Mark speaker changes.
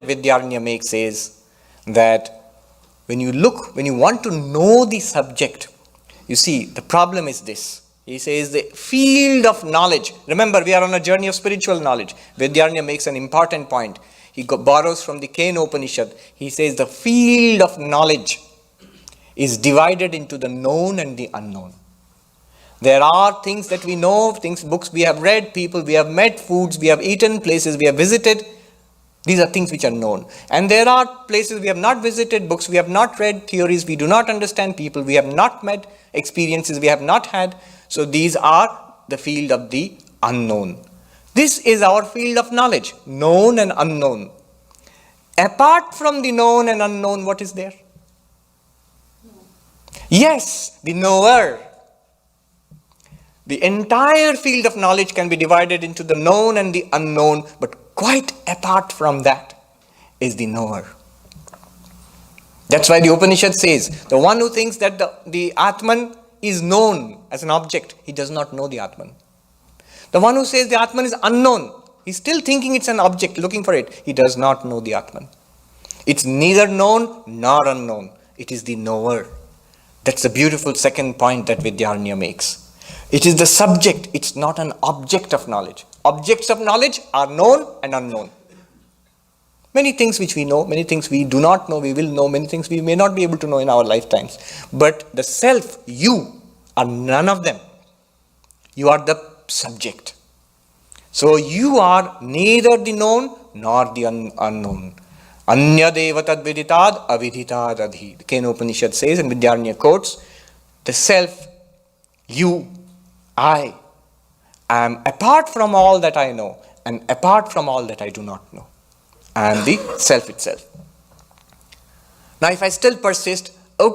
Speaker 1: Vidyaranya makes is that when you want to know the subject, you see, the problem is this. He says the field of knowledge. Remember, we are on a journey of spiritual knowledge. Vidyaranya makes an important point. He borrows from the Kena Upanishad. He says the field of knowledge is divided into the known and the unknown. There are things that we know, things, books we have read, people we have met, foods we have eaten, places we have visited. These are things which are known. And there are places we have not visited, books we have not read, theories we do not understand, people we have not met, experiences we have not had. So these are the field of the unknown. This is our field of knowledge, known and unknown. Apart from the known and unknown, what is there? Yes, the knower. The entire field of knowledge can be divided into the known and the unknown, but quite apart from that is the knower. That's why the Upanishad says, the one who thinks that the Atman is known as an object, he does not know the Atman. The one who says the Atman is unknown, he's still thinking it's an object, looking for it. He does not know the Atman. It's neither known nor unknown. It is the knower. That's the beautiful second point that Vidyaranya makes. It is the subject, it's not an object of knowledge. Objects of knowledge are known and unknown. Many things which we know, many things we do not know, we will know, many things we may not be able to know in our lifetimes. But the self, you, are none of them. You are the subject. So you are neither the known nor the unknown. Anya deva tad viditad aviditad adhi. The Kena Upanishad says, and Vidyaranya quotes, the self, you, I am apart from all that I know and apart from all that I do not know. I am the self itself. Now if I still persist,